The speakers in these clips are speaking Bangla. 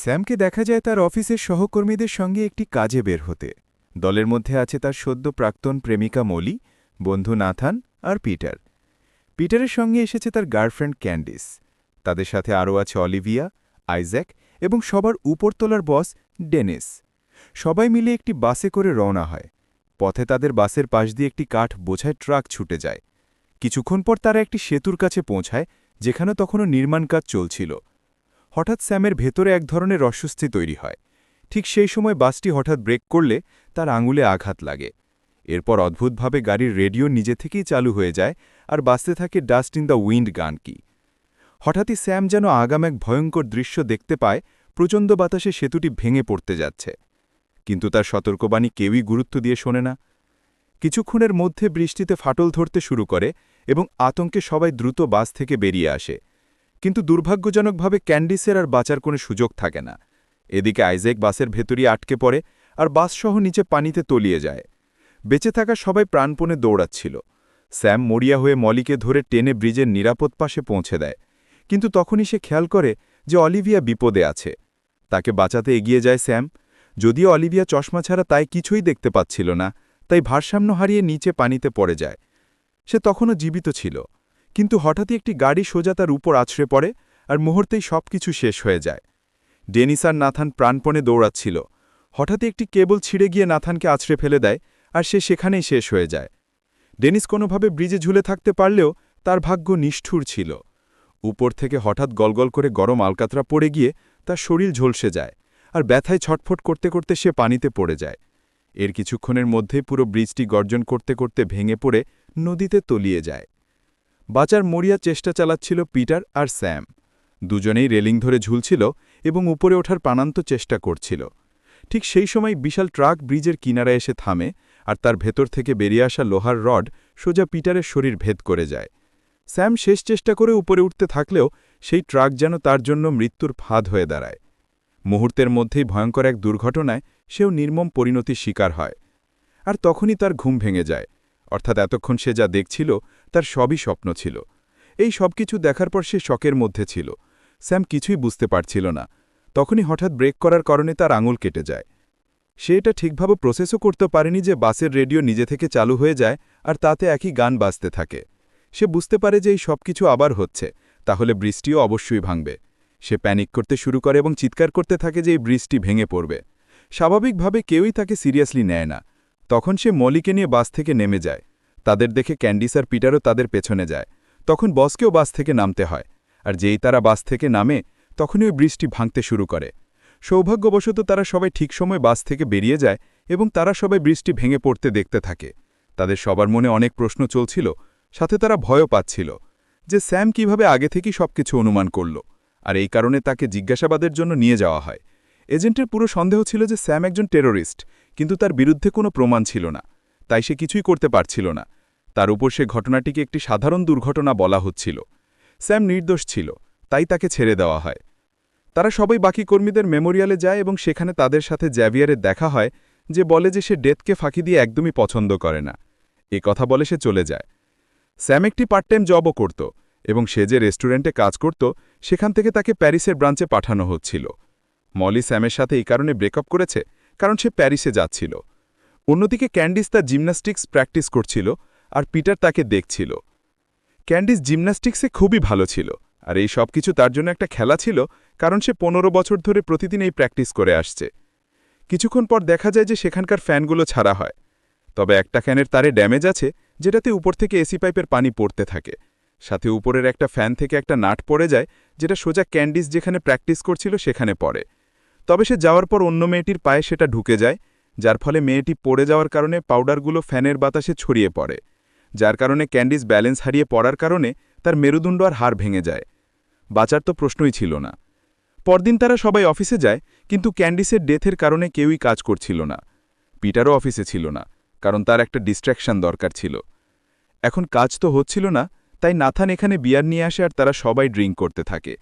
স্যামকে দেখা যায় তার অফিসের সহকর্মীদের সঙ্গে একটি কাজে বের হতে। দলের মধ্যে আছে তার সদ্য প্রাক্তন প্রেমিকা মলি, বন্ধু নাথান আর পিটার। পিটারের সঙ্গে এসেছে তার গার্লফ্রেন্ড ক্যান্ডিস। তাদের সাথে আরও আছে অলিভিয়া, আইজ্যাক এবং সবার উপরতলার বস ডেনিস। সবাই মিলে একটি বাসে করে রওনা হয়। পথে তাদের বাসের পাশ দিয়ে একটি কাঠ বোঝাই ট্রাক ছুটে যায়। কিছুক্ষণ পর তারা একটি সেতুর কাছে পৌঁছায়, যেখানে তখনও নির্মাণ কাজ চলছিল। হঠাৎ স্যামের ভেতরে এক ধরনের অস্বস্তি তৈরি হয়। ঠিক সেই সময় বাসটি হঠাৎ ব্রেক করলে তার আঙুলে আঘাত লাগে। এরপর অদ্ভুতভাবে গাড়ির রেডিও নিজে থেকেই চালু হয়ে যায়, আর বাসতে থাকে ডাস্ট ইন দ্য উইন্ড গান কি। হঠাৎই স্যাম যেন আগাম এক ভয়ঙ্কর দৃশ্য দেখতে পায়। প্রচণ্ড বাতাসে সেতুটি ভেঙে পড়তে যাচ্ছে, কিন্তু তার সতর্কবাণী কেউই গুরুত্ব দিয়ে শোনে না। কিছুক্ষণের মধ্যে বৃষ্টিতে ফাটল ধরতে শুরু করে এবং আতঙ্কে সবাই দ্রুত বাস থেকে বেরিয়ে আসে। কিন্তু দুর্ভাগ্যজনকভাবে ক্যান্ডিসের আর বাঁচার কোনো সুযোগ থাকে না। এদিকে আইজ্যাক বাসের ভেতরই আটকে পড়ে আর বাসসহ নিচে পানিতে তলিয়ে যায়। বেঁচে থাকা সবাই প্রাণপণে দৌড়াচ্ছিল। স্যাম মরিয়া হয়ে মলিকে ধরে টেনে ব্রিজের নিরাপদ পাশে পৌঁছে দেয়, কিন্তু তখনই সে খেয়াল করে যে অলিভিয়া বিপদে আছে। তাকে বাঁচাতে এগিয়ে যায় স্যাম। যদিও অলিভিয়া চশমা ছাড়া তাই কিছুই দেখতে পাচ্ছিল না, তাই ভারসাম্য হারিয়ে নিচে পানিতে পড়ে যায়। সে তখনও জীবিত ছিল, কিন্তু হঠাৎই একটি গাড়ি সোজা তার উপর আছড়ে পড়ে আর মুহূর্তেই সবকিছু শেষ হয়ে যায়। ডেনিস আর নাথান প্রাণপণে দৌড়াচ্ছিল। হঠাৎই একটি কেবল ছিঁড়ে গিয়ে নাথানকে আছড়ে ফেলে দেয়, আর সে সেখানেই শেষ হয়ে যায়। ডেনিস কোনোভাবে ব্রিজে ঝুলে থাকতে পারলেও তার ভাগ্য নিষ্ঠুর ছিল। উপর থেকে হঠাৎ গলগল করে গরম আলকাতরা পড়ে গিয়ে তার শরীর ঝলসে যায়, আর ব্যথায় ছটফট করতে করতে সে পানিতে পড়ে যায়। এর কিছুক্ষণের মধ্যেই পুরো ব্রিজটি গর্জন করতে করতে ভেঙে পড়ে নদীতে তলিয়ে যায়। বাঁচার মরিয়া চেষ্টা চালাচ্ছিল পিটার আর স্যাম। দুজনেই রেলিং ধরে ঝুলছিল এবং উপরে ওঠার প্রাণান্ত চেষ্টা করছিল। ঠিক সেই সময় বিশাল ট্রাক ব্রিজের কিনারায় এসে থামে, আর তার ভেতর থেকে বেরিয়ে আসা লোহার রড সোজা পিটারের শরীর ভেদ করে যায়। স্যাম শেষ চেষ্টা করে উপরে উঠতে থাকলেও সেই ট্রাক যেন তার জন্য মৃত্যুর ফাঁদ হয়ে দাঁড়ায়। মুহূর্তের মধ্যেই ভয়ঙ্কর এক দুর্ঘটনায় সেও নির্মম পরিণতির শিকার হয়। আর তখনই তার ঘুম ভেঙে যায়, অর্থাৎ এতক্ষণ সে যা দেখছিল তার সবই স্বপ্ন ছিল। এই সব কিছু দেখার পর সে শকের মধ্যে ছিল। স্যাম কিছুই বুঝতে পারছিল না। তখনই হঠাৎ ব্রেক করার কারণে তার আঙুল কেটে যায়। সে এটা ঠিকভাবে প্রসেসও করতে পারেনি যে বাসের রেডিও নিজে থেকে চালু হয়ে যায় আর তাতে একই গান বাজতে থাকে। সে বুঝতে পারে যে এই সব কিছু আবার হচ্ছে, তাহলে বৃষ্টিও অবশ্যই ভাঙবে। সে প্যানিক করতে শুরু করে এবং চিৎকার করতে থাকে যে এই বৃষ্টি ভেঙে পড়বে। স্বাভাবিকভাবে কেউই তাকে সিরিয়াসলি নেয় না। তখন সে মলিকে নিয়ে বাস থেকে নেমে যায়। তাদের দেখে ক্যান্ডিস আর পিটারও তাদের পেছনে যায়। তখন বসকেও বাস থেকে নামতে হয়, আর যেই তারা বাস থেকে নামে তখনই ওই বৃষ্টি ভাঙতে শুরু করে। সৌভাগ্যবশত তারা সবাই ঠিক সময় বাস থেকে বেরিয়ে যায় এবং তারা সবাই বৃষ্টি ভেঙে পড়তে দেখতে থাকে। তাদের সবার মনে অনেক প্রশ্ন চলছিল, সাথে তারা ভয়ও পাচ্ছিল যে স্যাম কিভাবে আগে থেকেই সবকিছু অনুমান করল, আর এই কারণে তাকে জিজ্ঞাসাবাদের জন্য নিয়ে যাওয়া হয়। এজেন্টের পুরো সন্দেহ ছিল যে স্যাম একজন টেরোরিস্ট, কিন্তু তার বিরুদ্ধে কোনো প্রমাণ ছিল না, তাই সে কিছুই করতে পারছিল না। তার উপর সে ঘটনাটিকে একটি সাধারণ দুর্ঘটনা বলা হচ্ছিল। স্যাম নির্দোষ ছিল, তাই তাকে ছেড়ে দেওয়া হয়। তারা সবাই বাকি কর্মীদের মেমোরিয়ালে যায় এবং সেখানে তাদের সাথে জ্যাভিয়ারের দেখা হয়, যে বলে যে সে ডেথকে ফাঁকি দিয়ে একদমই পছন্দ করে না। এ কথা বলে সে চলে যায়। স্যাম একটি পার্ট টাইম জবও করত এবং সে যে রেস্টুরেন্টে কাজ করত সেখান থেকে তাকে প্যারিসের ব্রাঞ্চে পাঠানো হচ্ছিল। মলি স্যামের সাথে এই কারণে ব্রেকআপ করেছে কারণ সে প্যারিসে যাচ্ছিল। অন্যদিকে ক্যান্ডিস তার জিমন্যাস্টিক্স প্র্যাকটিস করছিল আর পিটার তাকে দেখছিল। ক্যান্ডিস জিমন্যাস্টিক্সে খুবই ভালো ছিল, আর এই সব কিছু তার জন্য একটা খেলা ছিল, কারণ সে ১৫ বছর ধরে প্রতিদিন এই প্র্যাকটিস করে আসছে। কিছুক্ষণ পর দেখা যায় যে সেখানকার ফ্যানগুলো ছাড়া হয়, তবে একটা ফ্যানের তারে ড্যামেজ আছে, যেটাতে উপর থেকে এসি পাইপের পানি পড়তে থাকে। সাথে উপরের একটা ফ্যান থেকে একটা নাট পড়ে যায়, যেটা সোজা ক্যান্ডিস যেখানে প্র্যাকটিস করছিল সেখানে পড়ে। তবে সে যাওয়ার পর অন্য মেয়েটির পায়ে সেটা ঢুকে যায়, যার ফলে মেয়েটি পড়ে যাওয়ার কারণে পাউডারগুলো ফ্যানের বাতাসে ছড়িয়ে পড়ে, যার কারণে ক্যান্ডিস ব্যালেন্স হারিয়ে পড়ার কারণে তার মেরুদণ্ড আর হাড় ভেঙে যায়। বাঁচার তো প্রশ্নই ছিল না। পরদিন তারা সবাই অফিসে যায়, কিন্তু ক্যান্ডিসের ডেথের কারণে কেউই কাজ করছিল না। পিটারও অফিসে ছিল না, কারণ তার একটা ডিস্ট্র্যাকশন দরকার ছিল। এখন কাজ তো হচ্ছিল না, তাই নাথান এখানে বিয়ার নিয়ে আসে আর তারা সবাই ড্রিঙ্ক করতে থাকে,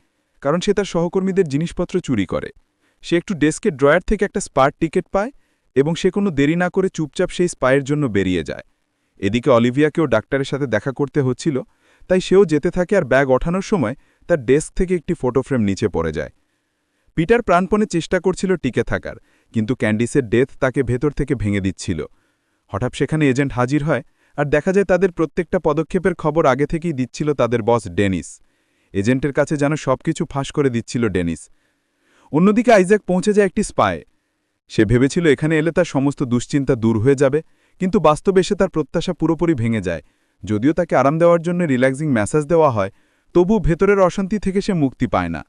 কারণ সে তার সহকর্মীদের জিনিসপত্র চুরি করে। সে একটু ডেস্কের ড্রয়ার থেকে একটা স্পার টিকিট পায় এবং সে কোনো দেরি না করে চুপচাপ সেই স্পায়ের জন্য বেরিয়ে যায়। এদিকে অলিভিয়াকেও ডাক্তারের সাথে দেখা করতে হচ্ছিল, তাই সেও যেতে থাকে, আর ব্যাগ ওঠানোর সময় তার ডেস্ক থেকে একটি ফটোফ্রেম নিচে পড়ে যায়। পিটার প্রাণপণে চেষ্টা করছিল টিকে থাকার, কিন্তু ক্যান্ডিসের ডেথ তাকে ভেতর থেকে ভেঙে দিচ্ছিল। হঠাৎ সেখানে এজেন্ট হাজির হয়, আর দেখা যায় তাদের প্রত্যেকটা পদক্ষেপের খবর আগে থেকেই দিচ্ছিল তাদের বস ডেনিস। এজেন্টের কাছে যেন সবকিছু ফাঁস করে দিচ্ছিল ডেনিস। অন্যদিকে আইজ্যাক পৌঁছে যায় একটি স্পায়ে। সে ভেবেছিল এখানে এলে তার সমস্ত দুশ্চিন্তা দূর হয়ে যাবে, কিন্তু বাস্তবে এসে তার প্রত্যাশা পুরোপুরি ভেঙে যায়। যদিও তাকে আরাম দেওয়ার জন্য রিল্যাক্সিং ম্যাসাজ দেওয়া হয়, তবু ভেতরের অশান্তি থেকে সে মুক্তি পায় না।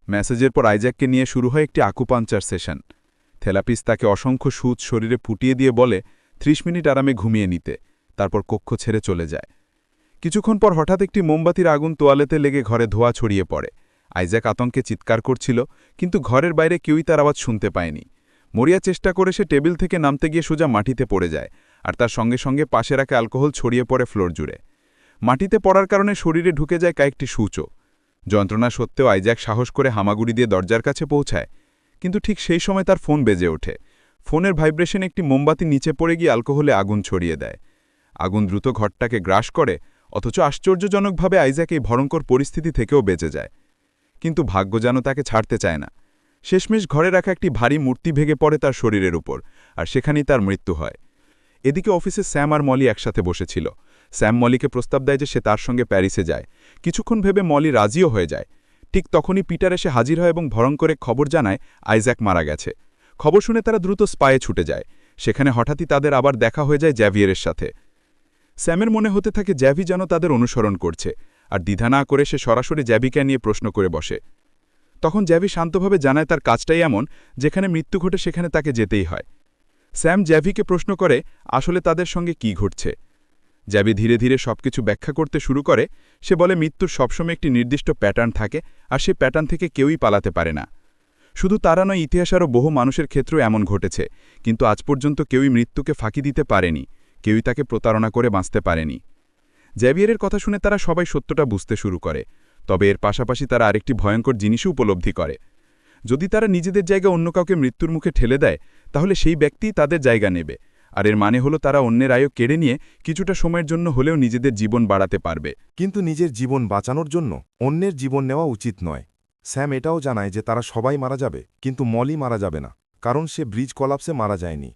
ম্যাসেজের পর আইজ্যাককে নিয়ে শুরু হয় একটি আকুপাঞ্চার সেশন। থেরাপিস্ট তাকে অসংখ্য সুচ শরীরে ফুটিয়ে দিয়ে বলে 30 মিনিট আরামে ঘুমিয়ে নিতে, তারপর কক্ষ ছেড়ে চলে যায়। কিছুক্ষণ পর হঠাৎ একটি মোমবাতির আগুন তোয়ালেতে লেগে ঘরে ধোঁয়া ছড়িয়ে পড়ে। আইজ্যাক আতঙ্কে চিৎকার করছিল, কিন্তু ঘরের বাইরে কেউই তার আওয়াজ শুনতে পায়নি। মরিয়া চেষ্টা করে সে টেবিল থেকে নামতে গিয়ে সোজা মাটিতে পড়ে যায়, আর তার সঙ্গে সঙ্গে পাশে রাখা অ্যালকোহল ছড়িয়ে পড়ে ফ্লোর জুড়ে। মাটিতে পড়ার কারণে শরীরে ঢুকে যায় কয়েকটি সূচও। যন্ত্রণা সত্ত্বেও আইজ্যাক সাহস করে হামাগুড়ি দিয়ে দরজার কাছে পৌঁছায়, কিন্তু ঠিক সেই সময় তার ফোন বেজে ওঠে। ফোনের ভাইব্রেশন একটি মোমবাতি নিচে পড়ে গিয়ে অ্যালকোহলে আগুন ছড়িয়ে দেয়। আগুন দ্রুত ঘরটাকে গ্রাস করে, অথচ আশ্চর্যজনকভাবে আইজ্যাক এই ভয়ঙ্কর পরিস্থিতি থেকেও বেঁচে যায়। কিন্তু ভাগ্য যেন তাকে ছাড়তে চায় না। শেষমেশ ঘরে রাখা একটি ভারী মূর্তি ভেঙে পড়ে তার শরীরের উপর, আর সেখানেই তার মৃত্যু হয়। এদিকে অফিসে স্যাম আর মলি একসাথে বসেছিল। স্যাম মলিকে প্রস্তাব দেয় যে সে তার সঙ্গে প্যারিসে যায়। কিছুক্ষণ ভেবে মলি রাজিও হয়ে যায়। ঠিক তখনই পিটার এসে হাজির হয় এবং ভয়ঙ্কর খবর জানায় আইজ্যাক মারা গেছে। খবর শুনে তারা দ্রুত স্পায়ে ছুটে যায়। সেখানে হঠাৎই তাদের আবার দেখা হয়ে যায় জ্যাভিয়ারের সাথে। স্যামের মনে হতে থাকে জ্যাভি যেন তাদের অনুসরণ করছে, আর দ্বিধা না করে সে সরাসরি জ্যাভিকে নিয়ে প্রশ্ন করে বসে। তখন জ্যাভি শান্তভাবে জানায় তার কাজটাই এমন, যেখানে মৃত্যু ঘটে সেখানে তাকে যেতেই হয়। স্যাম জ্যাভিকে প্রশ্ন করে আসলে তাদের সঙ্গে কি ঘটছে। জ্যাভি ধীরে ধীরে সবকিছু ব্যাখ্যা করতে শুরু করে। সে বলে মৃত্যুর সবসময় একটি নির্দিষ্ট প্যাটার্ন থাকে, আর সে প্যাটার্ন থেকে কেউই পালাতে পারে না। শুধু তারা নয়, ইতিহাস আরও বহু মানুষের ক্ষেত্রেও এমন ঘটেছে, কিন্তু আজ পর্যন্ত কেউই মৃত্যুকে ফাঁকি দিতে পারেনি, কেউই তাকে প্রতারণা করে বাঁচতে পারেনি। জ্যাভিয়ারের কথা শুনে তারা সবাই সত্যটা বুঝতে শুরু করে, তবে এর পাশাপাশি তারা আরেকটি ভয়ঙ্কর জিনিসও উপলব্ধি করে। যদি তারা নিজেদের জায়গা অন্য কাউকে মৃত্যুর মুখে ঠেলে দেয়, তাহলে সেই ব্যক্তিই তাদের জায়গা নেবে, আর এর মানে হলো তারা অন্যের আয়ও কেড়ে নিয়ে কিছুটা সময়ের জন্য হলেও নিজেদের জীবন বাড়াতে পারবে। কিন্তু নিজের জীবন বাঁচানোর জন্য অন্যের জীবন নেওয়া উচিত নয়। স্যাম এটাও জানায় যে তারা সবাই মারা যাবে, কিন্তু মলি মারা যাবে না, কারণ সে ব্রিজ কলাপসে মারা যায়নি।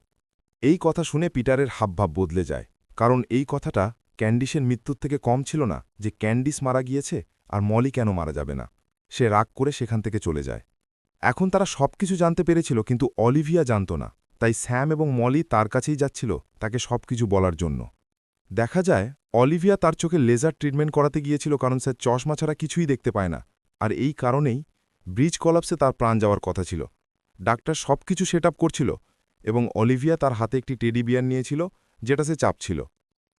এই কথা শুনে পিটারের হাবভাব বদলে যায়, কারণ এই কথাটা ক্যান্ডিসের মৃত্যুর থেকে কম ছিল না, যে ক্যান্ডিস মারা গিয়েছে আর মলি কেন মারা যাবে না। সে রাগ করে সেখান থেকে চলে যায়। এখন তারা সবকিছু জানতে পেরেছিল, কিন্তু অলিভিয়া জানত না। তাই স্যাম এবং মলি তার কাছেই যাচ্ছিল তাকে সবকিছু বলার জন্য। দেখা যায় অলিভিয়া তার চোখে লেজার ট্রিটমেন্ট করাতে গিয়েছিল, কারণ সে চশমা ছাড়া কিছুই দেখতে পায় না, আর এই কারণেই ব্রিজ কলাপসে তার প্রাণ যাওয়ার কথা ছিল। ডাক্তার সবকিছু সেট আপ করছিল, এবং অলিভিয়া তার হাতে একটি টেডি বিয়ার নিয়েছিল, যেটা সে চাপছিল।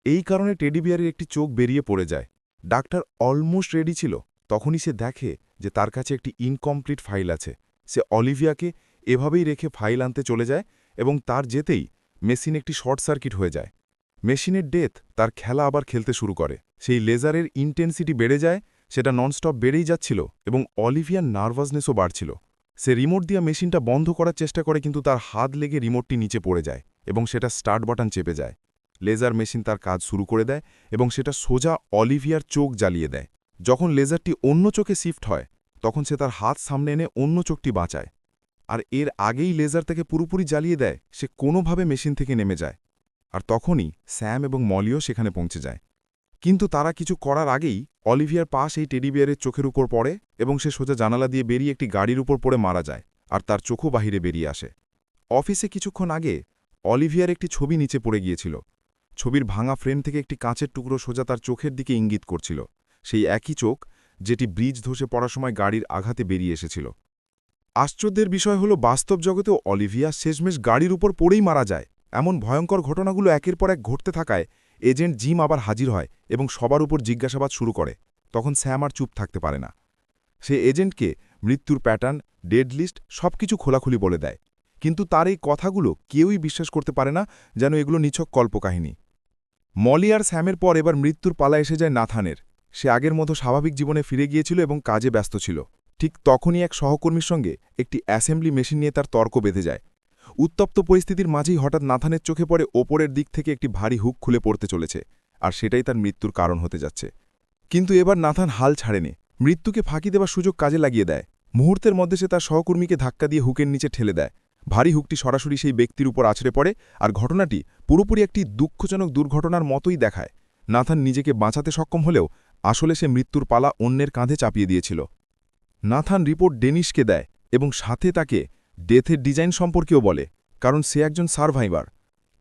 এই কারণে টেডি বিয়ারের একটি চোখ বেরিয়ে পড়ে যায়। ডাক্তার অলমোস্ট রেডি ছিল, তখনই সে দেখে যে তার কাছে একটি ইনকমপ্লিট ফাইল আছে। সে অলিভিয়াকে এভাবেই রেখে ফাইল আনতে চলে যায়, এবং তার যেতেই মেশিন একটি শর্ট সার্কিট হয়ে যায়। মেশিনের ডেথ তার খেলা আবার খেলতে শুরু করে। সেই লেজারের ইন্টেন্সিটি বেড়ে যায়, সেটা ননস্টপ বেড়েই যাচ্ছিল, এবং অলিভিয়ার নার্ভাসনেসও বাড়ছিল। সে রিমোট দিয়ে মেশিনটা বন্ধ করার চেষ্টা করে, কিন্তু তার হাত লেগে রিমোটটি নিচে পড়ে যায়, এবং সেটা স্টার্ট বাটন চেপে যায়। লেজার মেশিন তার কাজ শুরু করে দেয়, এবং সেটা সোজা অলিভিয়ার চোখ জ্বালিয়ে দেয়। যখন লেজারটি অন্য চোখে শিফট হয়, তখন সে তার হাত সামনে এনে অন্য চোখটি বাঁচায়, আর এর আগেই লেজার তাকে পুরোপুরি জ্বালিয়ে দেয়। সে কোনোভাবে মেশিন থেকে নেমে যায়, আর তখনই স্যাম এবং মলিও সেখানে পৌঁছে যায়। কিন্তু তারা কিছু করার আগেই অলিভিয়ার পা সেই টেডি বিয়ারের চোখের উপর পড়ে, এবং সে সোজা জানালা দিয়ে বেরিয়ে একটি গাড়ির উপর পড়ে মারা যায়, আর তার চোখও বাহিরে বেরিয়ে আসে। অফিসে কিছুক্ষণ আগে অলিভিয়ার একটি ছবি নিচে পড়ে গিয়েছিল। ছবির ভাঙা ফ্রেম থেকে একটি কাঁচের টুকরো সোজা তার চোখের দিকে ইঙ্গিত করছিল, সেই একই চোখ যেটি ব্রিজ ধসে পড়ার সময় গাড়ির আঘাতে বেরিয়ে এসেছিল। আশ্চর্যের বিষয় হল, বাস্তব জগতেও অলিভিয়া শেষমেশ গাড়ির উপর পড়েই মারা যায়। এমন ভয়ঙ্কর ঘটনাগুলো একের পর এক ঘটতে থাকায় এজেন্ট জিম আবার হাজির হয় এবং সবার উপর জিজ্ঞাসাবাদ শুরু করে। তখন স্যাম আর চুপ থাকতে পারে না। সে এজেন্টকে মৃত্যুর প্যাটার্ন, ডেড লিস্ট সবকিছু খোলাখুলি বলে দেয়, কিন্তু তার এই কথাগুলো কেউই বিশ্বাস করতে পারে না, যেন এগুলো নিছক কল্পকাহিনী। মলি আর স্যামের পর এবার মৃত্যুর পালা এসে যায় নাথানের। সে আগের মতো স্বাভাবিক জীবনে ফিরে গিয়েছিল এবং কাজে ব্যস্ত ছিল। ঠিক তখনই এক সহকর্মীর সঙ্গে একটি অ্যাসেম্বলি মেশিন নিয়ে তার তর্ক বেঁধে যায়। উত্তপ্ত পরিস্থিতির মাঝেই হঠাৎ নাথানের চোখে পড়ে ওপরের দিক থেকে একটি ভারী হুক খুলে পড়তে চলেছে, আর সেটাই তার মৃত্যুর কারণ হতে যাচ্ছে। কিন্তু এবার নাথান হাল ছাড়েনি, মৃত্যুকে ফাঁকি দেওয়ার সুযোগ কাজে লাগিয়ে দেয়। মুহূর্তের মধ্যে সে তার সহকর্মীকে ধাক্কা দিয়ে হুকের নিচে ঠেলে দেয়। ভারী হুকটি সরাসরি সেই ব্যক্তির উপর আছড়ে পড়ে, আর ঘটনাটি পুরোপুরি একটি দুঃখজনক দুর্ঘটনার মতোই দেখায়। নাথান নিজেকে বাঁচাতে সক্ষম হলেও আসলে সে মৃত্যুর পালা অন্যের কাঁধে চাপিয়ে দিয়েছিল। নাথান রিপোর্ট ডেনিশকে দেয় এবং সাথে তাকে ডেথের ডিজাইন সম্পর্কেও বলে, কারণ সে একজন সার্ভাইভার।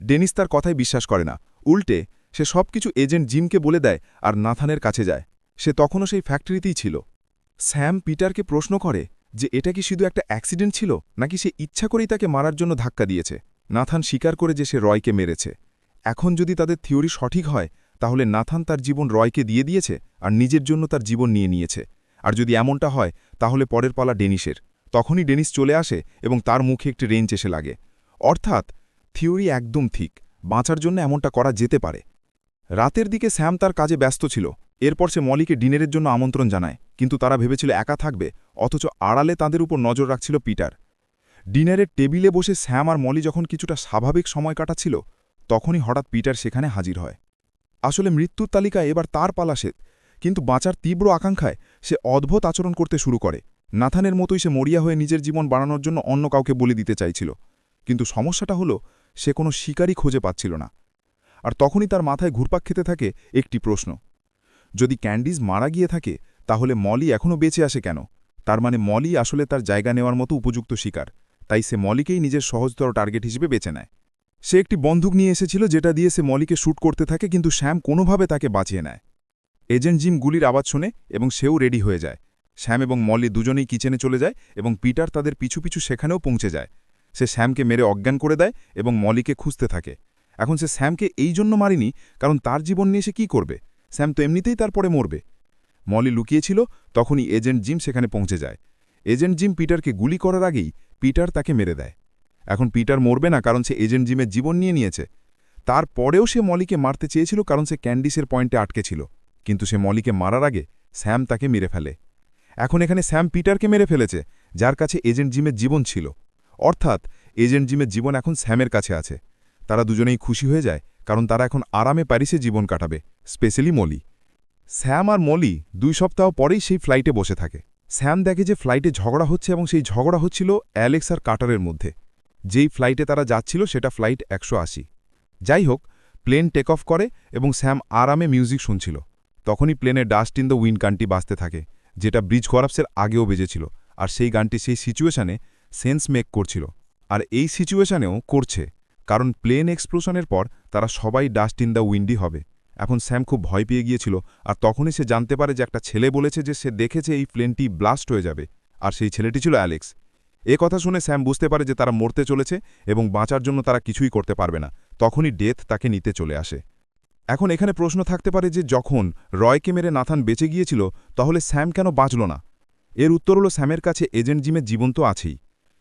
ডেনিস তার কথায় বিশ্বাস করে না, উল্টে সে সবকিছু এজেন্ট জিমকে বলে দেয় আর নাথানের কাছে যায়। সে তখনও সেই ফ্যাক্টরিতেই ছিল। স্যাম পিটারকে প্রশ্ন করে যে এটা কি শুধু একটা অ্যাক্সিডেন্ট ছিল, নাকি সে ইচ্ছা করেই তাকে মারার জন্য ধাক্কা দিয়েছে। নাথান স্বীকার করে যে সে রয়কে মেরেছে। এখন যদি তাদের থিওরি সঠিক হয়, তাহলে নাথান তার জীবন রয়কে দিয়ে দিয়েছে আর নিজের জন্য তার জীবন নিয়ে নিয়েছে। আর যদি এমনটা হয়, তাহলে পরের পালা ডেনিসের। তখনই ডেনিস চলে আসে এবং তার মুখে একটি রেঞ্চ এসে লাগে। অর্থাৎ থিওরি একদম ঠিক, বাঁচার জন্য এমনটা করা যেতে পারে। রাতের দিকে স্যাম তার কাজে ব্যস্ত ছিল। এরপর সে মলিকে ডিনারের জন্য আমন্ত্রণ জানায়, কিন্তু তারা ভেবেছিল একা থাকবে, অথচ আড়ালে তাদের উপর নজর রাখছিল পিটার। ডিনারের টেবিলে বসে স্যাম আর মলি যখন কিছুটা স্বাভাবিক সময় কাটাচ্ছিল, তখনই হঠাৎ পিটার সেখানে হাজির হয়। আসলে মৃত্যুর তালিকায় এবার তার পালা শেষ, কিন্তু বাঁচার তীব্র আকাঙ্ক্ষায় সে অদ্ভুত আচরণ করতে শুরু করে। নাথানের মতোই সে মরিয়া হয়ে নিজের জীবন বাড়ানোর জন্য অন্য কাউকে বলি দিতে চাইছিল, কিন্তু সমস্যাটা হলো সে কোনো শিকারই খুঁজে পাচ্ছিল না। আর তখনই তার মাথায় ঘুরপাক খেতে থাকে একটি প্রশ্ন: যদি ক্যান্ডিজ মারা গিয়ে থাকে, তাহলে মলি এখনও বেঁচে আসে কেন? তার মানে মলি আসলে তার জায়গা নেওয়ার মতো উপযুক্ত শিকার, তাই সে মলিকেই নিজের সহজতর টার্গেট হিসেবে বেছে নেয়। সে একটি বন্দুক নিয়ে এসেছিল, যেটা দিয়ে সে মলিকে শ্যুট করতে থাকে, কিন্তু শ্যাম কোনোভাবে তাকে বাঁচিয়ে নেয়। এজেন্ট জিম গুলির আওয়াজ শোনে এবং সেও রেডি হয়ে যায়। শ্যাম এবং মলি দুজনেই কিচেনে চলে যায় এবং পিটার তাদের পিছু পিছু সেখানেও পৌঁছে যায়। সে শ্যামকে মেরে অজ্ঞান করে দেয় এবং মলিকে খুঁজতে থাকে। এখন সে শ্যামকে এই জন্য মারেনি, কারণ তার জীবন নিয়ে সে কী করবে? স্যাম তো এমনিতেই তারপরে মরবে। মলি লুকিয়েছিল, তখনই এজেন্ট জিম সেখানে পৌঁছে যায়। এজেন্ট জিম পিটারকে গুলি করার আগেই পিটার তাকে মেরে দেয়। এখন পিটার মরবে না, কারণ সে এজেন্ট জিমের জীবন নিয়ে নিয়েছে। তারপরেও সে মলিকে মারতে চেয়েছিল, কারণ সে ক্যান্ডিসের পয়েন্টে আটকে ছিল, কিন্তু সে মলিকে মারার আগে স্যাম তাকে মেরে ফেলে। এখন এখানে স্যাম পিটারকে মেরে ফেলেছে, যার কাছে এজেন্ট জিমের জীবন ছিল। অর্থাৎ এজেন্ট জিমের জীবন এখন স্যামের কাছে আছে। তারা দুজনেই খুশি হয়ে যায়, কারণ তারা এখন আরামে প্যারিসে জীবন কাটাবে, স্পেশালি মলি। স্যাম আর মলি 2 সপ্তাহ পরেই সেই ফ্লাইটে বসে থাকে। স্যাম দেখে যে ফ্লাইটে ঝগড়া হচ্ছে, এবং সেই ঝগড়া হচ্ছিল অ্যালেক্স আর কাটারের মধ্যে। যেই ফ্লাইটে তারা যাচ্ছিল সেটা ফ্লাইট 180। যাই হোক, প্লেন টেক অফ করে এবং স্যাম আরামে মিউজিক শুনছিল। তখনই প্লেনে ডাস্ট ইন দ্য উইন্ড গানটি বাজতে থাকে, যেটা ব্রিজ কলাপসের আগেও বেজেছিল। আর সেই গানটি সেই সিচুয়েশনে সেন্স মেক করছিল, আর এই সিচুয়েশনেও করছে, কারণ প্লেন এক্সপ্লোশনের পর তারা সবাই ডাস্ট ইন দ্য উইন্ডই হবে। এখন স্যাম খুব ভয় পেয়ে গিয়েছিল, আর তখনই সে জানতে পারে যে একটা ছেলে বলেছে যে সে দেখেছে এই প্লেনটি ব্লাস্ট হয়ে যাবে, আর সেই ছেলেটি ছিল অ্যালেক্স। এ কথা শুনে স্যাম বুঝতে পারে যে তারা মরতে চলেছে এবং বাঁচার জন্য তারা কিছুই করতে পারবে না। তখনই ডেথ তাকে নিতে চলে আসে। এখন এখানে প্রশ্ন থাকতে পারে যে যখন রয়কে মেরে নাথান বেঁচে গিয়েছিল, তাহলে স্যাম কেন বাঁচল না? এর উত্তর হলো স্যামের কাছে এজেন্ট জিমের জীবন তো আছেই,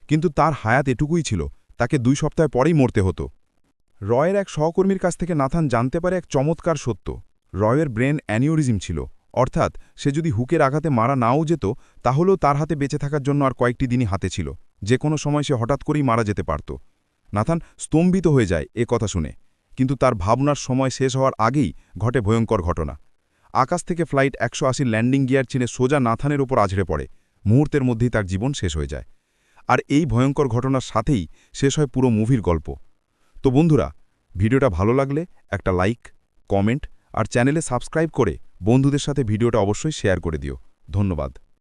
কিন্তু তার হায়াত এটুকুই ছিল, তাকে 2 সপ্তাহ পরেই মরতে হতো। রয়ের এক সহকর্মীর কাছ থেকে নাথান জানতে পারে এক চমৎকার সত্য: রয়ের ব্রেন অ্যানিউরিজম ছিল, অর্থাৎ সে যদি হুকের আঘাতে মারা নাও যেত, তাহলেও তার হাতে বেঁচে থাকার জন্য আর কয়েকটি দিনই হাতে ছিল। যে কোনো সময় সে হঠাৎ করেই মারা যেতে পারত। নাথান স্তম্ভিত হয়ে যায় এ কথা শুনে, কিন্তু তার ভাবনার সময় শেষ হওয়ার আগেই ঘটে ভয়ঙ্কর ঘটনা। আকাশ থেকে ফ্লাইট 180 ল্যান্ডিং গিয়ার চিনে সোজা নাথানের ওপর আছড়ে পড়ে। মুহূর্তের মধ্যেই তার জীবন শেষ হয়ে যায়। আর এই ভয়ঙ্কর ঘটনার সাথেই শেষ হয় পুরো মুভির গল্প। তো বন্ধুরা, ভিডিওটা ভালো লাগলে একটা লাইক, কমেন্ট আর চ্যানেলে সাবস্ক্রাইব করে বন্ধুদের সাথে ভিডিওটা অবশ্যই শেয়ার করে দিও। ধন্যবাদ।